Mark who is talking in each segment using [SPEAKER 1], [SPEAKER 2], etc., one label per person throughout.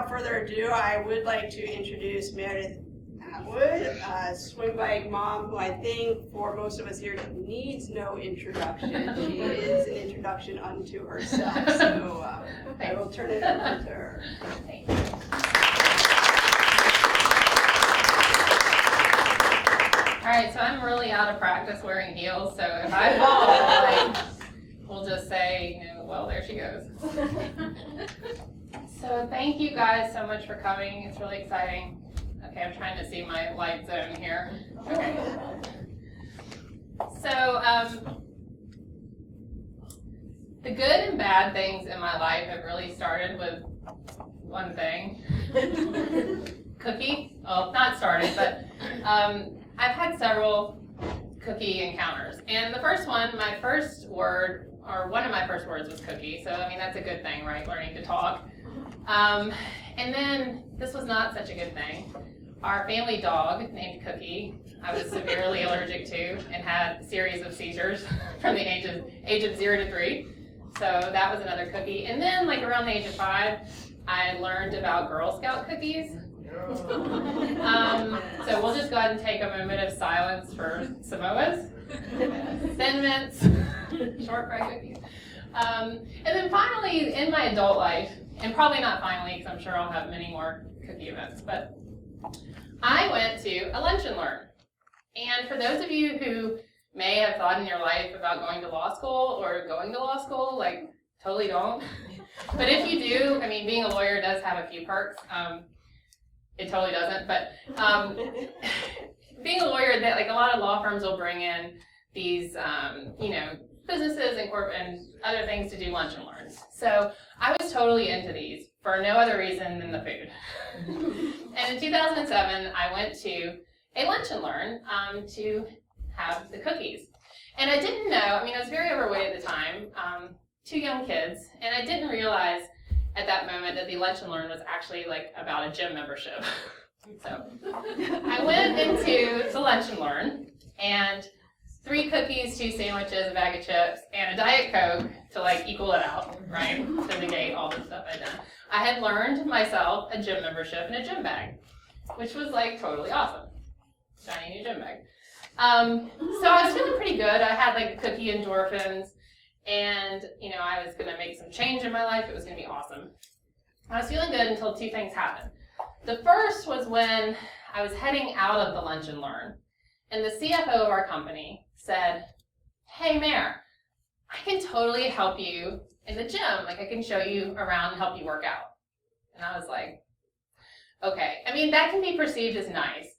[SPEAKER 1] without further ado, I would like to introduce Meredith Atwood, swim bike mom, who I think for most of us here needs no introduction. She is an introduction unto herself. So I will turn it over to her.
[SPEAKER 2] Thank you. All right, so I'm really out of practice wearing heels, so if I fall, we'll just say, well, there she goes. So thank you guys so much for coming. It's really exciting. Okay, I'm trying to see my light zone here. Okay. So the good and bad things in my life have really started with one thing. Cookie. Well, not started, but I've had several cookie encounters. And the first one, my first word, or one of my first words was cookie. So, I mean, that's a good thing, right? Learning to talk. And then, this was not such a good thing. Our family dog, named Cookie, I was severely allergic to and had a series of seizures from the age of 0 to 3. So that was another cookie. And then, like around the age of 5, I learned about Girl Scout cookies. So we'll just go ahead and take a moment of silence for Samoas, Thin Mints, shortbread cookies. And then finally, in my adult life, and probably not finally, because I'm sure I'll have many more cookie events, but I went to a lunch and learn. And for those of you who may have thought in your life about going to law school or going to law school, like, totally don't. But if you do, I mean, being a lawyer does have a few perks. It totally doesn't, but being a lawyer, that like a lot of law firms will bring in these, businesses and and other things to do lunch and learns. So I was totally into these for no other reason than the food. And in 2007, I went to a lunch and learn to have the cookies. And I didn't know, I mean, I was very overweight at the time, 2 young kids, and I didn't realize at that moment that the lunch and learn was actually like about a gym membership. So I went into the lunch and learn, and 3 cookies, 2 sandwiches, a bag of chips, and a Diet Coke to like equal it out, right? To negate all the stuff I'd done. I had learned myself a gym membership and a gym bag, which was like totally awesome. Shiny new gym bag. So I was feeling pretty good. I had like cookie endorphins, and I was gonna make some change in my life. It was gonna be awesome. I was feeling good until 2 things happened. The first was when I was heading out of the lunch and learn, and the CFO of our company said, "Hey, Mare, I can totally help you in the gym. Like, I can show you around and help you work out." And I was like, okay. I mean, that can be perceived as nice.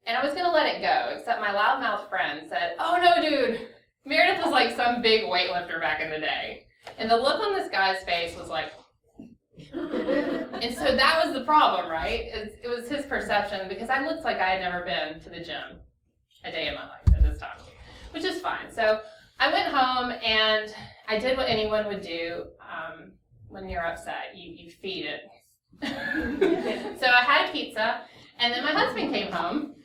[SPEAKER 2] And I was going to let it go, except my loudmouth friend said, "Oh, no, dude. Meredith was like some big weightlifter back in the day." And the look on this guy's face was like, and so that was the problem, right? It was his perception, because I looked like I had never been to the gym a day in my life at this time, which is fine. So I went home and I did what anyone would do when you're upset. You feed it. So I had a pizza, and then my husband came home,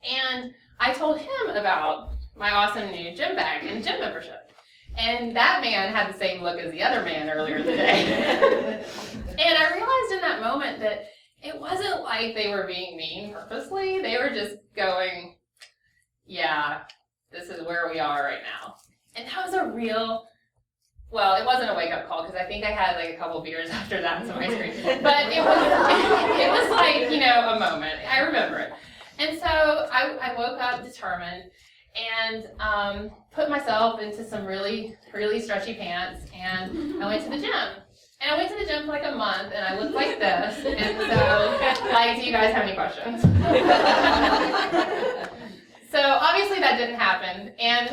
[SPEAKER 2] and I told him about my awesome new gym bag and gym membership. And that man had the same look as the other man earlier in the day. And I realized in that moment that it wasn't like they were being mean purposely. They were just going, yeah, this is where we are right now. And that was a real, well, it wasn't a wake-up call, because I think I had like a couple beers after that and some ice cream. But it was like, a moment. I remember it. And so I woke up determined and put myself into some really, really stretchy pants, and I went to the gym. And I went to the gym for like a month, and I looked like this. And so, do you guys have any questions? So obviously that didn't happen. And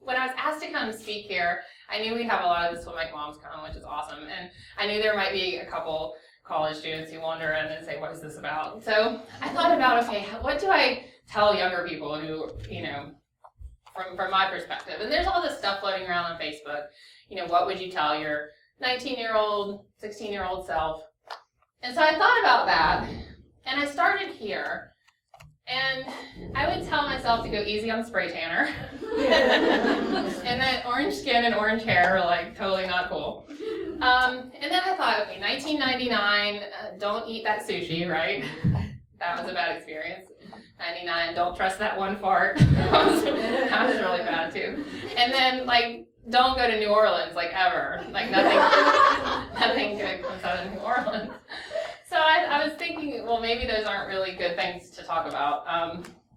[SPEAKER 2] when I was asked to come speak here, I knew we'd have a lot of the swim bike moms come, which is awesome. And I knew there might be a couple college students who wander in and say, "What is this about?" So I thought about, okay, what do I tell younger people who, from my perspective? And there's all this stuff floating around on Facebook. What would you tell your 19-year-old, 16-year-old self? And so I thought about that, and I started here. And I would tell myself to go easy on spray tanner. And that orange skin and orange hair are like totally not cool. And then I thought, okay, 1999, don't eat that sushi, right? That was a bad experience. 99, don't trust that one fart. That was really bad too. And then like, don't go to New Orleans, like ever. Like nothing good comes out of New Orleans. So I was thinking, well, maybe those aren't really good things to talk about,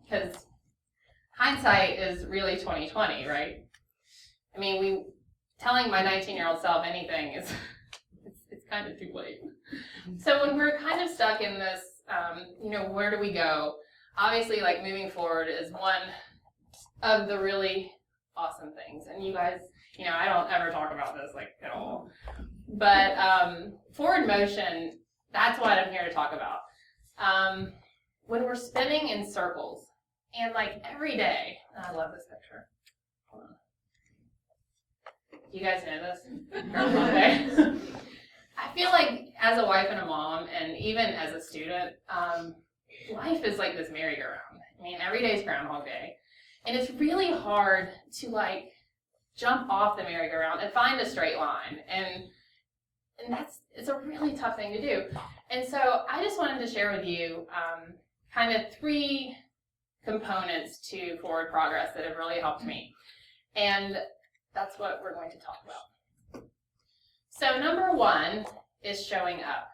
[SPEAKER 2] because hindsight is really 20/20, right? I mean, telling my 19-year-old self anything is it's kind of too late. So when we're kind of stuck in this, where do we go? Obviously, like moving forward is one of the really awesome things, and you guys, I don't ever talk about this like at all, but forward motion. That's what I'm here to talk about. When we're spinning in circles, and like every day, I love this picture. Hold on. You guys know this? I feel like as a wife and a mom, and even as a student, life is like this merry-go-round. I mean, every day is Groundhog Day, and it's really hard to like jump off the merry-go-round and find a straight line, and it's a really tough thing to do. And so I just wanted to share with you kind of 3 components to forward progress that have really helped me. And that's what we're going to talk about. So number 1 is showing up.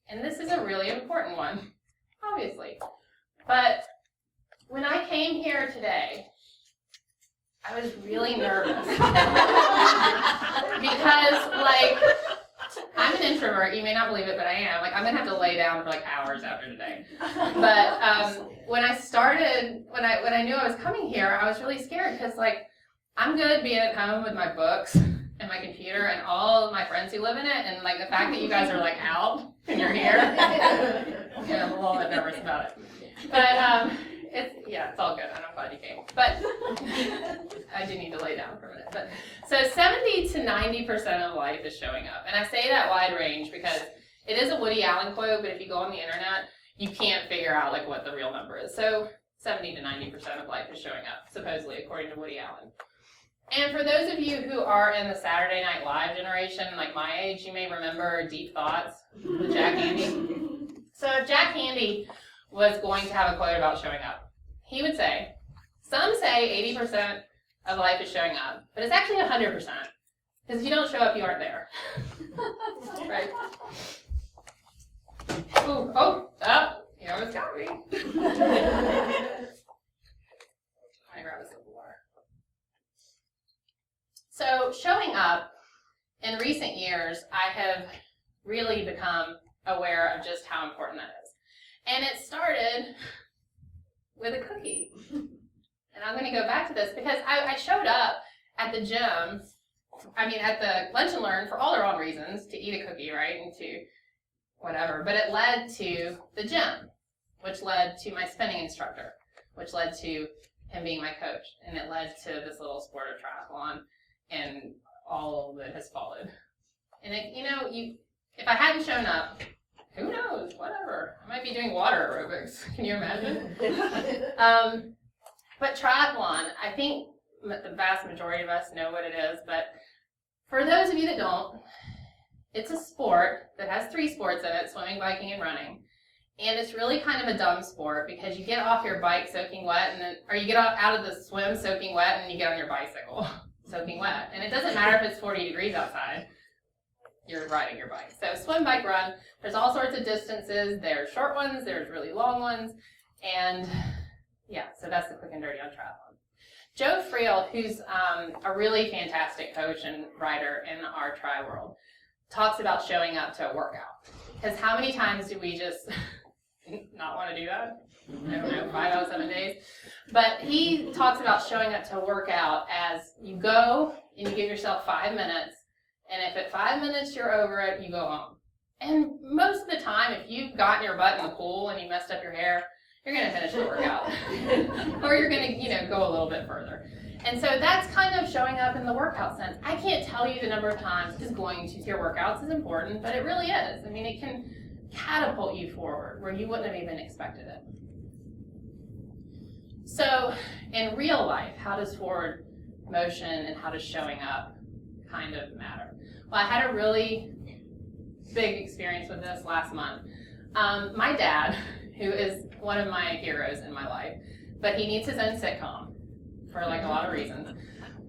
[SPEAKER 2] And this is a really important one, obviously. But when I came here today, I was really nervous. Because, like, I'm an introvert. You may not believe it, but I am. Like, I'm going to have to lay down for, like, hours after today. But when I knew I was coming here, I was really scared because, like, I'm good being at home with my books and my computer and all of my friends who live in it. And, like, the fact that you guys are, like, out and you're here, I'm a little bit nervous about it. But, it's all good, and I'm glad you came. But I do need to lay down for a minute. But so 70 to 90% of life is showing up. And I say that wide range because it is a Woody Allen quote, but if you go on the internet, you can't figure out like what the real number is. So 70 to 90% of life is showing up, supposedly, according to Woody Allen. And for those of you who are in the Saturday Night Live generation, like my age, you may remember Deep Thoughts with Jack Handey. So if Jack Handey was going to have a quote about showing up, he would say, some say 80% of life is showing up, but it's actually 100%. Because if you don't show up, you aren't there. Right? Ooh, you almost got me. Let me grab a sip of water. So showing up, in recent years, I have really become aware of just how important that is. And it started with a cookie. And I'm going to go back to this because I showed up at the gym, at the Lunch and Learn for all the wrong reasons, to eat a cookie, right, and to whatever. But it led to the gym, which led to my spinning instructor, which led to him being my coach. And it led to this little sport of triathlon and all that has followed. And if I hadn't shown up, who knows, whatever. I might be doing water aerobics. Can you imagine? But triathlon, I think the vast majority of us know what it is, but for those of you that don't, it's a sport that has 3 sports in it, swimming, biking, and running. And it's really kind of a dumb sport because you get off your bike soaking wet, or you get out of the swim soaking wet, and you get on your bicycle soaking wet. And it doesn't matter if it's 40 degrees outside. You're riding your bike. So swim, bike, run. There's all sorts of distances. There's short ones. There's really long ones. And so that's the quick and dirty on triathlon. Joe Friel, who's a really fantastic coach and writer in our tri world, talks about showing up to a workout. Because how many times do we just not want to do that? I don't know, 5 out of 7 days. But he talks about showing up to a workout as you go and you give yourself 5 minutes. And if at 5 minutes you're over it, you go home. And most of the time, if you've gotten your butt in the pool and you messed up your hair, you're going to finish the workout. Or you're going to, go a little bit further. And so that's kind of showing up in the workout sense. I can't tell you the number of times just going to your workouts is important, but it really is. It can catapult you forward where you wouldn't have even expected it. So in real life, how does forward motion and how does showing up kind of matter? Well, I had a really big experience with this last month. My dad, who is one of my heroes in my life, but he needs his own sitcom for like a lot of reasons.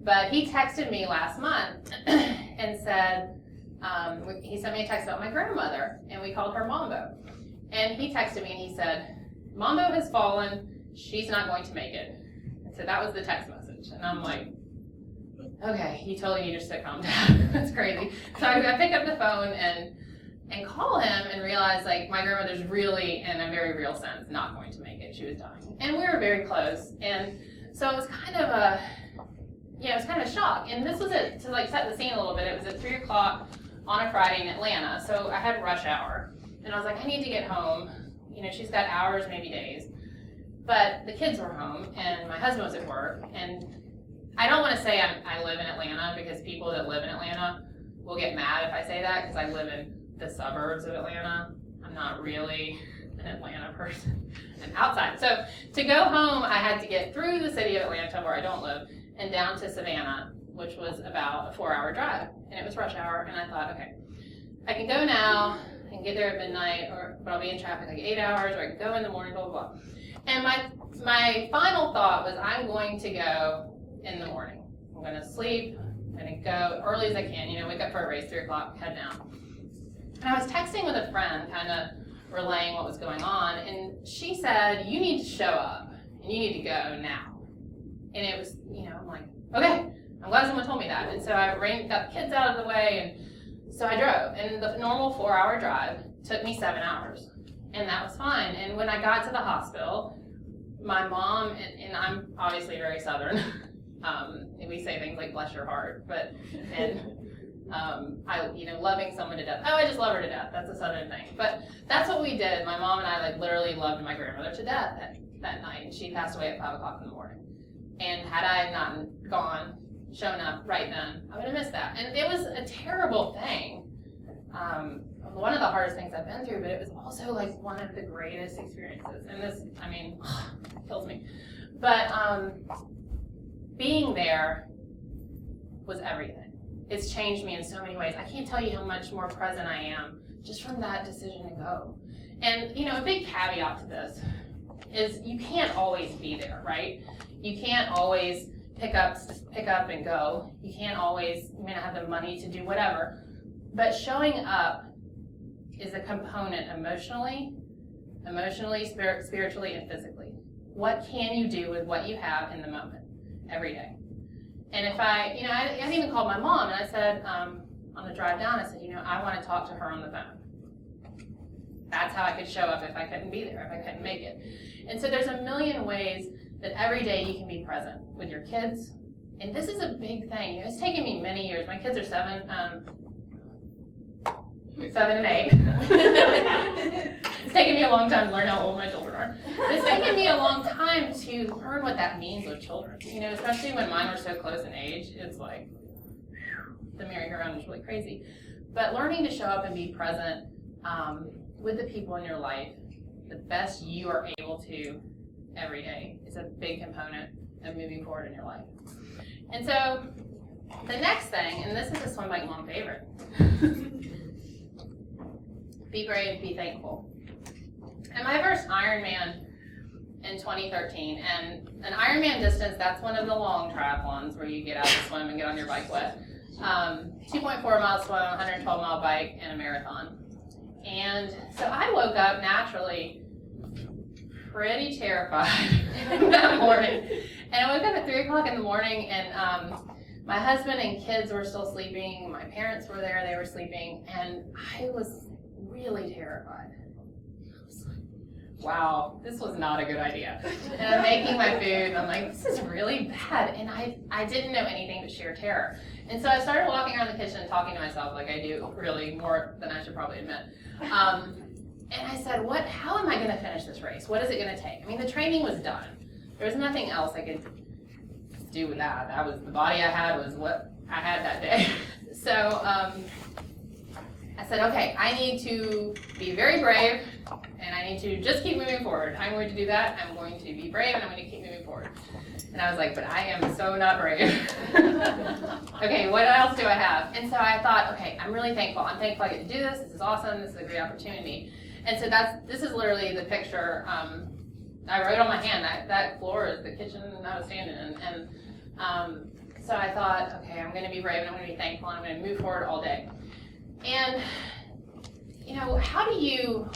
[SPEAKER 2] But he texted me last month and said, he sent me a text about my grandmother, and we called her Mambo. And he texted me and he said, Mambo has fallen, she's not going to make it. And so that was the text message. And I'm like, okay, you totally need your sitcom, Dad. That's crazy. So I pick up the phone and call him and realize like my grandmother's really, in a very real sense, not going to make it. She was dying. And we were very close. And so it was kind of a, it was kind of a shock. And this was it, to like set the scene a little bit, it was at 3 o'clock on a Friday in Atlanta. So I had rush hour. And I was like, I need to get home. She's got hours, maybe days. But the kids were home and my husband was at work. And I don't want to say I live in Atlanta, because people that live in Atlanta will get mad if I say that, because I live in the suburbs of Atlanta. I'm not really an Atlanta person. I'm outside. So to go home, I had to get through the city of Atlanta, where I don't live, and down to Savannah, which was about a 4-hour drive. And it was rush hour, and I thought, okay, I can go now and get there at midnight, but I'll be in traffic like 8 hours, or I can go in the morning, blah, blah, blah. And my final thought was, I'm going to go in the morning. I'm going to sleep, I'm going to go early as I can, wake up for a race, 3 o'clock, head down. And I was texting with a friend, kind of relaying what was going on, and she said, you need to show up, and you need to go now. And it was, I'm like, okay, I'm glad someone told me that. And so I got the kids out of the way, and so I drove. And the normal 4-hour drive took me 7 hours, and that was fine. And when I got to the hospital, my mom, and I'm obviously very Southern, we say things like bless your heart, loving someone to death. Oh, I just love her to death. That's a Southern thing. But that's what we did. My mom and I literally loved my grandmother to death that night. And she passed away at 5 o'clock in the morning. And had I not shown up right then, I would have missed that. And it was a terrible thing. One of the hardest things I've been through, but it was also like one of the greatest experiences. And this, kills me. But being there was everything. It's changed me in so many ways. I can't tell you how much more present I am just from that decision to go. And, a big caveat to this is you can't always be there, right? You can't always pick up and go. You may not have the money to do whatever. But showing up is a component emotionally, spiritually, and physically. What can you do with what you have in the moment, every day? And if I even called my mom and I said, on the drive down, I said, I want to talk to her on the phone. That's how I could show up if I couldn't be there, if I couldn't make it. And so there's a million ways that every day you can be present with your kids. And this is a big thing. It's taken me many years. My kids are 7 and 8. It's taken me a long time to learn how old my children are. It's taken me a long time to learn what that means with children. Especially when mine were so close in age, it's like, the merry-go-round is really crazy. But learning to show up and be present with the people in your life, the best you are able to every day, is a big component of moving forward in your life. And so, the next thing, and this is a Swim Bike Mom favorite, be brave, be thankful. And my first Ironman in 2013, and an Ironman distance, that's one of the long triathlons where you get out to swim and get on your bike wet. 2.4 mile swim, 112 mile bike, and a marathon. And so I woke up naturally pretty terrified that morning. And I woke up at 3 o'clock in the morning, and my husband and kids were still sleeping. My parents were there, they were sleeping, and I was really terrified. I was like, wow, this was not a good idea. And I'm making my food, and I'm like, this is really bad. And I didn't know anything but sheer terror. And so I started walking around the kitchen and talking to myself like I do, really, more than I should probably admit. And I said, how am I going to finish this race? What is it going to take? The training was done. There was nothing else I could do with that. That was the body I had, was what I had that day. So I said, okay, I need to be very brave and I need to just keep moving forward. I'm going to do that. I'm going to be brave, and I'm going to keep moving forward. And I was like, but I am so not brave. Okay, what else do I have? And so I thought, okay, I'm really thankful. I'm thankful I get to do this. This is awesome. This is a great opportunity. And so this is literally the picture I wrote on my hand. That floor is the kitchen I was standing in. And so I thought, okay, I'm going to be brave, and I'm going to be thankful, and I'm going to move forward all day. And how do you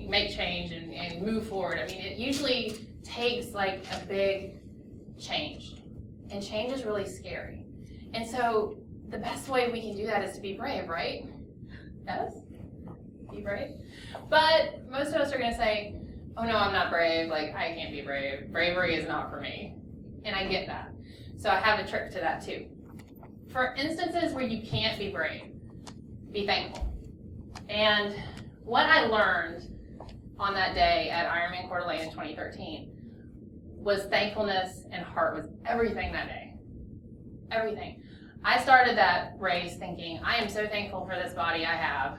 [SPEAKER 2] make change and move forward? I mean, it usually takes like a big change, and change is really scary. And so the best way we can do that is to be brave, right? Yes? Be brave? But most of us are going to say, oh no, I'm not brave, like I can't be brave. Bravery is not for me. And I get that. So I have a trick to that too. For instances where you can't be brave, be thankful. And what I learned on that day at Ironman Coeur d'Alene in 2013 was thankfulness and heart was everything that day. Everything. I started that race thinking, I am so thankful for this body I have,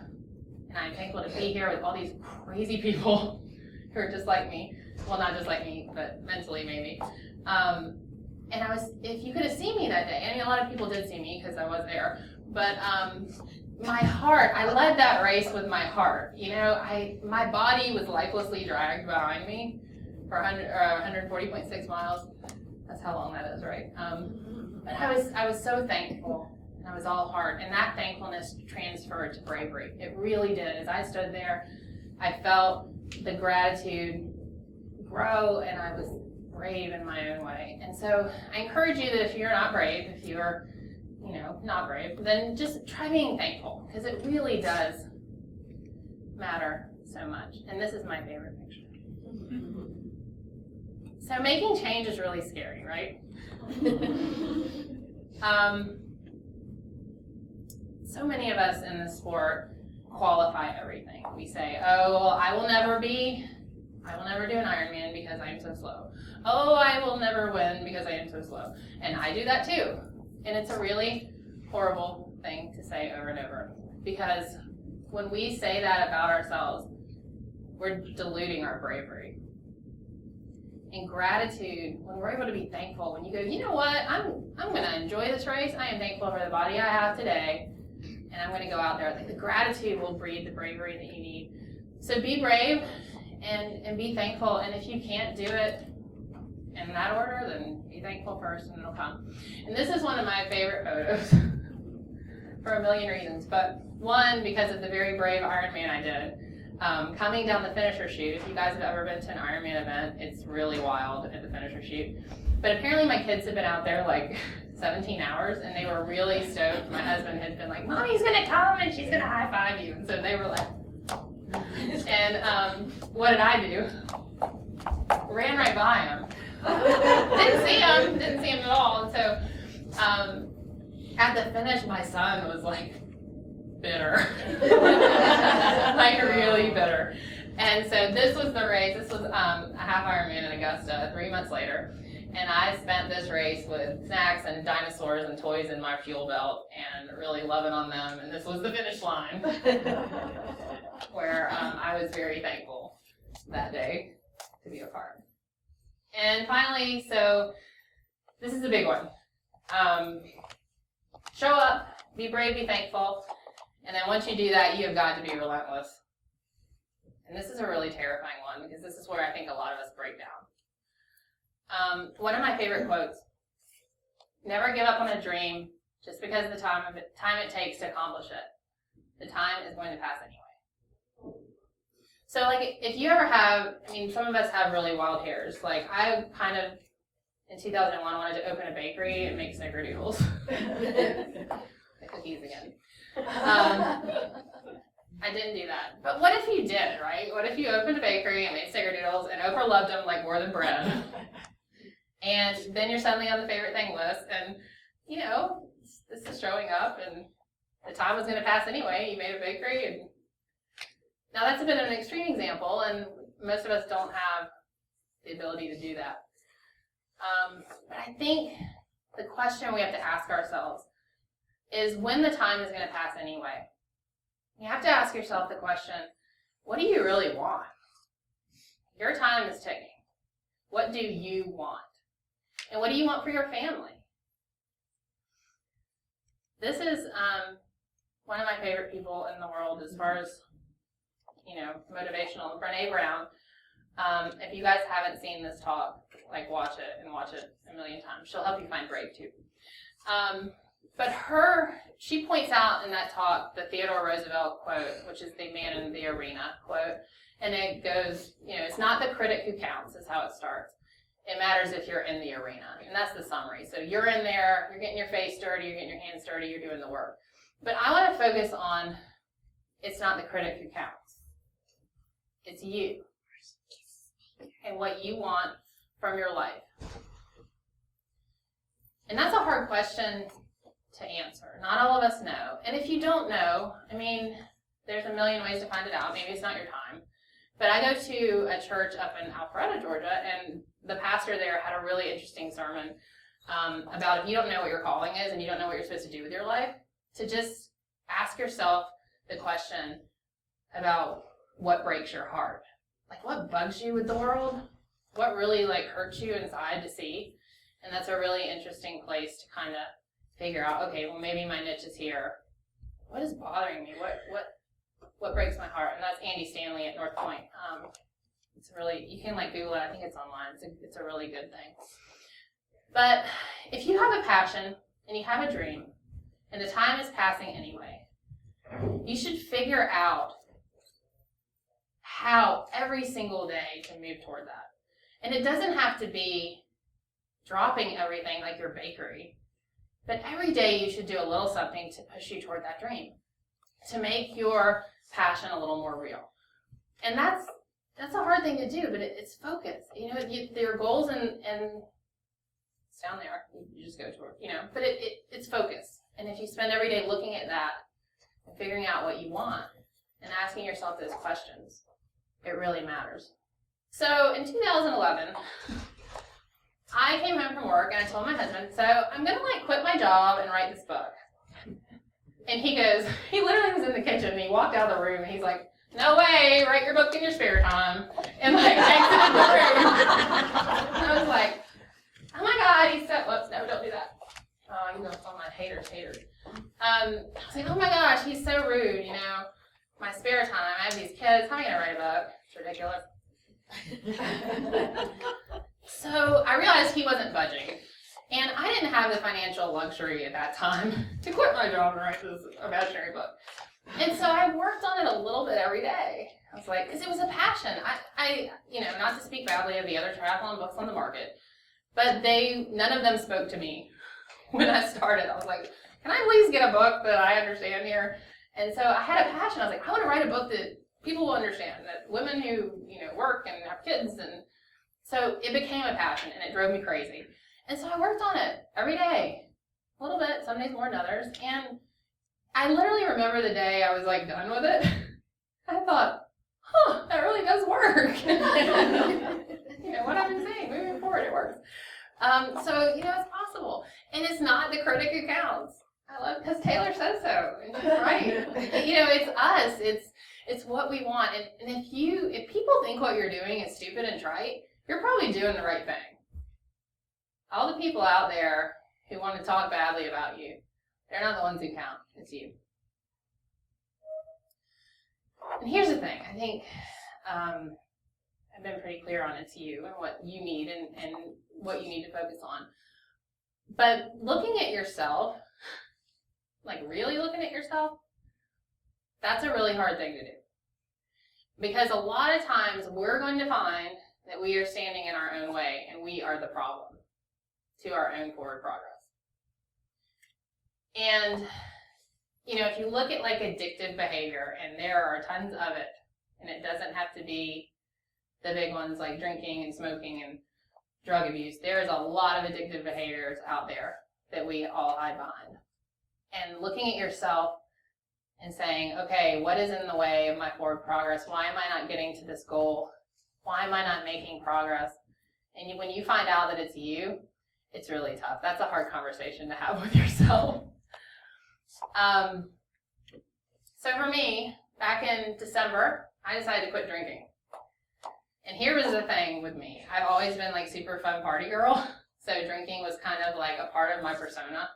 [SPEAKER 2] and I'm thankful to be here with all these crazy people who are just like me. Well, not just like me, but mentally maybe. And if you could have seen me that day, I mean, a lot of people did see me because I was there, but my heart, I led that race with my heart. My body was lifelessly dragged behind me for 140.6 miles. That's how long that is, right? But I was so thankful, and I was all heart, and that thankfulness transferred to bravery. It really did. As I stood there, I felt the gratitude grow, and I was brave in my own way. And so I encourage you that if you're not brave, if you're not brave, then just try being thankful, because it really does matter so much. And this is my favorite picture. So making change is really scary, right? So many of us in this sport qualify everything. We say, oh, well, I will never do an Ironman because I am so slow. Oh, I will never win because I am so slow. And I do that too. And it's a really horrible thing to say over and over, because when we say that about ourselves, we're diluting our bravery. And gratitude, when we're able to be thankful, when you go, you know what, I'm going to enjoy this race. I am thankful for the body I have today, and I'm going to go out there. The gratitude will breed the bravery that you need. So be brave and be thankful. And if you can't do it in that order, then be thankful first and it'll come. And this is one of my favorite photos for a million reasons. But one, because of the very brave Ironman I did. Coming down the finisher chute, if you guys have ever been to an Ironman event, it's really wild at the finisher chute. But apparently my kids had been out there like 17 hours, and they were really stoked. My husband had been like, Mommy's going to come, and she's going to high five you. And so they were like, and what did I do? Ran right by him. Didn't see him at all. And so at the finish, my son was like, bitter. Like really bitter. And so this was the race. This was a half Ironman in Augusta 3 months later. And I spent this race with snacks and dinosaurs and toys in my fuel belt and really loving on them. And this was the finish line where I was very thankful that day to be a part. And finally, so this is a big one. Show up, be brave, be thankful. And then once you do that, you have got to be relentless. And this is a really terrifying one, because this is where I think a lot of us break down. One of my favorite quotes: never give up on a dream just because of the time it takes to accomplish it. The time is going to pass anyway. So like, if you ever have, I mean, some of us have really wild hairs. Like, I kind of, in 2001, wanted to open a bakery and make snickerdoodles. The cookies again. I didn't do that. But what if you did, right? What if you opened a bakery and made snickerdoodles and Oprah loved them like more than bread? And then you're suddenly on the favorite thing list, and, this is showing up, and the time was going to pass anyway. You made a bakery, and now that's a bit of an extreme example, and most of us don't have the ability to do that. But I think the question we have to ask ourselves is, when the time is going to pass anyway, You have to ask yourself the question, what do you really want? Your time is ticking. What do you want? And what do you want for your family? This is one of my favorite people in the world as far as, motivational. Brené Brown. If you guys haven't seen this talk, watch it and watch it a million times. She'll help you find breakthrough. But she points out in that talk the Theodore Roosevelt quote, which is the man in the arena quote. And it goes, it's not the critic who counts, is how it starts. It matters if you're in the arena. And that's the summary. So you're in there, you're getting your face dirty, you're getting your hands dirty, you're doing the work. But I want to focus on, it's not the critic who counts. It's you. And what you want from your life. And that's a hard question to answer. Not all of us know. And if you don't know, there's a million ways to find it out. Maybe it's not your time. But I go to a church up in Alpharetta, Georgia, and the pastor there had a really interesting sermon about if you don't know what your calling is and you don't know what you're supposed to do with your life, to just ask yourself the question about what breaks your heart. What bugs you with the world? What really hurts you inside to see? And that's a really interesting place to kind of figure out, okay, well maybe my niche is here. What is bothering me? What breaks my heart? And that's Andy Stanley at North Point. It's really, you can Google it. I think it's online. It's a really good thing. But if you have a passion and you have a dream and the time is passing anyway, you should figure out how every single day to move toward that. And it doesn't have to be dropping everything like your bakery, but every day you should do a little something to push you toward that dream, to make your passion a little more real. And that's a hard thing to do, but it's focus. Your goals and it's down there. You just go toward, but it's focus. And if you spend every day looking at that and figuring out what you want and asking yourself those questions, it really matters. So in 2011, I came home from work and I told my husband, so I'm going to quit my job and write this book. And he literally was in the kitchen and he walked out of the room and he's like, no way, write your book in your spare time. And exited the room. I was like, oh my God, he said, whoops, no, don't do that. Oh, all my haters. I was like, oh my gosh, he's so rude, my spare time, I have these kids, how am I going to write a book? It's ridiculous. So I realized he wasn't budging. And I didn't have the financial luxury at that time to quit my job and write this imaginary book. And so I worked on it a little bit every day. I was because it was a passion. I not to speak badly of the other triathlon books on the market, but none of them spoke to me when I started. I was like, can I please get a book that I understand here? And so I had a passion. I was I want to write a book that people will understand, that women who, work and have kids. And so it became a passion and it drove me crazy. And so I worked on it every day, a little bit, some days more than others. And I literally remember the day I was done with it. I thought, that really does work. What I've been saying, moving forward, it works. So, it's possible. And it's not the critic who counts. I love, because Taylor says so, and she's right. It's us, it's what we want. And if people think what you're doing is stupid and trite, you're probably doing the right thing. All the people out there who want to talk badly about you, they're not the ones who count, it's you. And here's the thing, I think I've been pretty clear on it's you and what you need and what you need to focus on. But looking at yourself, really looking at yourself, that's a really hard thing to do. Because a lot of times we're going to find that we are standing in our own way and we are the problem to our own forward progress. And, if you look at addictive behavior, and there are tons of it, and it doesn't have to be the big ones like drinking and smoking and drug abuse. There's a lot of addictive behaviors out there that we all hide behind. And looking at yourself and saying, okay, what is in the way of my forward progress? Why am I not getting to this goal? Why am I not making progress? And when you find out that it's you, it's really tough. That's a hard conversation to have with yourself. So So for me, back in December, I decided to quit drinking. And here was the thing with me. I've always been like super fun party girl. So drinking was kind of like a part of my persona,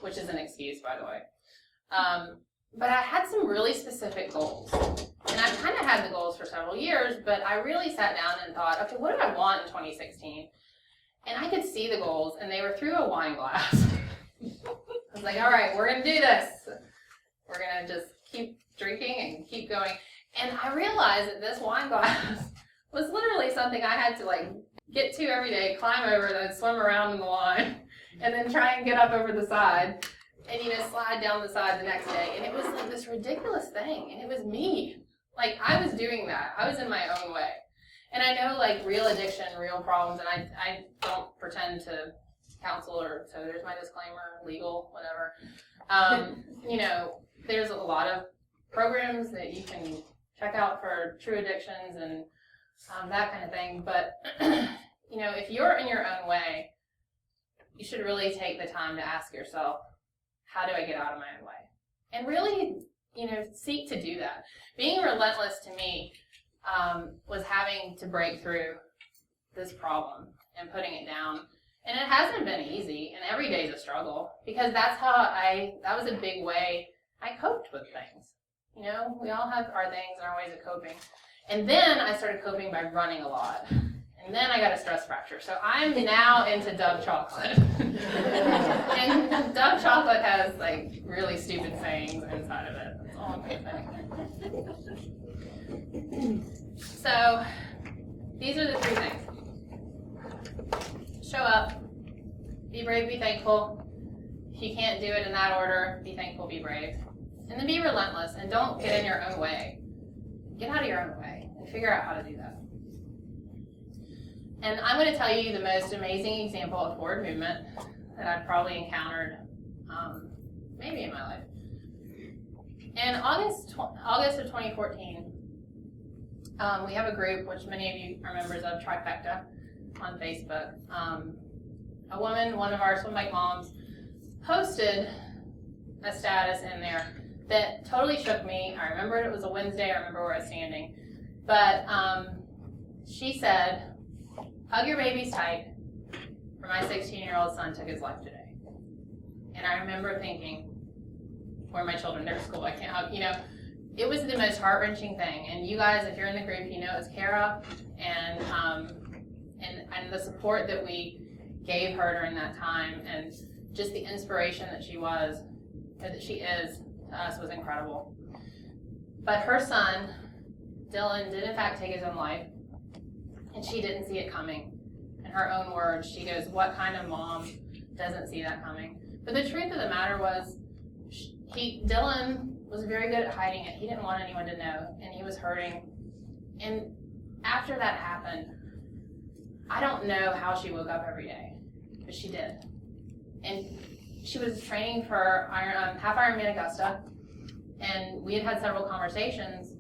[SPEAKER 2] which is an excuse, by the way. But I had some really specific goals. And I've kind of had the goals for several years, but I really sat down and thought, okay, what do I want in 2016? And I could see the goals, and they were through a wine glass. I was like, all right, we're going to do this. We're going to just keep drinking and keep going. And I realized that this wine glass was literally something I had to like get to every day, climb over, then swim around in the wine, and then try and get up over the side, and slide down the side the next day. And it was like this ridiculous thing, and it was me. Like, I was doing that. I was in my own way. And I know, like, real addiction, real problems, and I don't pretend to counsel or, so there's my disclaimer, legal, whatever. There's a lot of programs that you can check out for true addictions and that kind of thing. But, if you're in your own way, you should really take the time to ask yourself, how do I get out of my own way? And really, seek to do that. Being relentless to me was having to break through this problem and putting it down. And it hasn't been easy, and every day is a struggle, because that was a big way I coped with things. We all have our things and our ways of coping. And then I started coping by running a lot. And then I got a stress fracture. So I'm now into Dove chocolate. And Dove chocolate has like really stupid sayings inside of it. That's all I'm going to say. So these are the 3 things. Show up, be brave, be thankful. If you can't do it in that order, be thankful, be brave. And then be relentless, and don't get in your own way. Get out of your own way and figure out how to do that. And I'm going to tell you the most amazing example of forward movement that I've probably encountered maybe in my life. In August of 2014, we have a group, which many of you are members of, Trifecta, on Facebook. A woman, one of our swim bike moms, posted a status in there that totally shook me. I remember it was a Wednesday. I remember where I was standing. But she said, hug your babies tight, for my 16-year-old son took his life today. And I remember thinking, where are my children? They're at school. I can't hug. It was the most heart-wrenching thing. And you guys, if you're in the group, it was Kara and the support that we gave her during that time, and just the inspiration that she was, or that she is, to us was incredible. But her son, Dylan, did in fact take his own life, and she didn't see it coming. In her own words, she goes, what kind of mom doesn't see that coming? But the truth of the matter was, Dylan was very good at hiding it. He didn't want anyone to know, and he was hurting. And after that happened, I don't know how she woke up every day, but she did. And she was training for Half Ironman Augusta, and we had several conversations.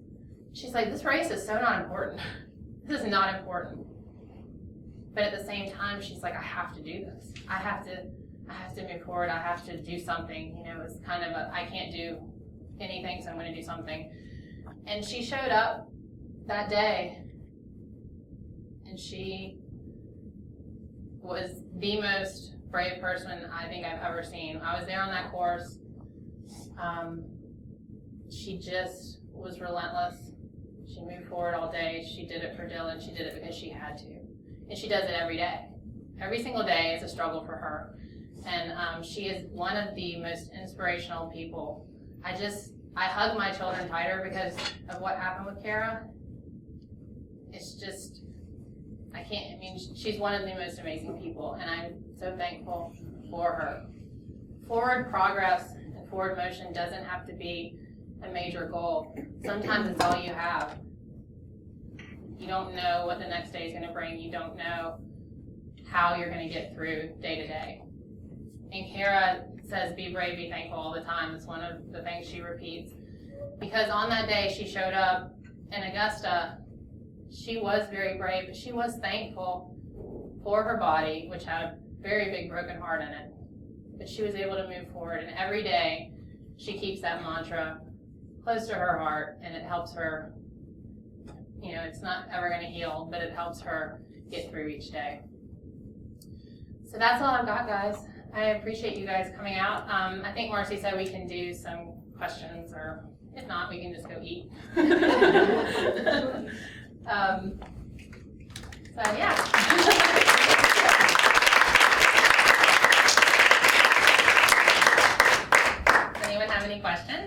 [SPEAKER 2] She's like, this race is so not important. This is not important. But at the same time, she's like, I have to do this. I have to move forward. I have to do something. It's kind of I can't do anything, so I'm going to do something. And she showed up that day, and she was the most brave person I think I've ever seen. I was there on that course. She just was relentless. She moved forward all day. She did it for Dylan. She did it because she had to. And she does it every day. Every single day is a struggle for her. And she is one of the most inspirational people. I hug my children tighter because of what happened with Kara. It's just, she's one of the most amazing people, and I'm so thankful for her. Forward progress and forward motion doesn't have to be a major goal. Sometimes it's all you have. You don't know what the next day is going to bring. You don't know how you're going to get through day to day. And Kara says, be brave, be thankful all the time. It's one of the things she repeats. Because on that day she showed up in Augusta, she was very brave, but she was thankful for her body, which had a very big broken heart in it. But she was able to move forward, and every day she keeps that mantra, close to her heart, and it helps her, you know, it's not ever going to heal, but it helps her get through each day. So that's all I've got, guys. I appreciate you guys coming out. I think Marcy said we can do some questions, or if not, we can just go eat. So yeah. Does anyone have any questions?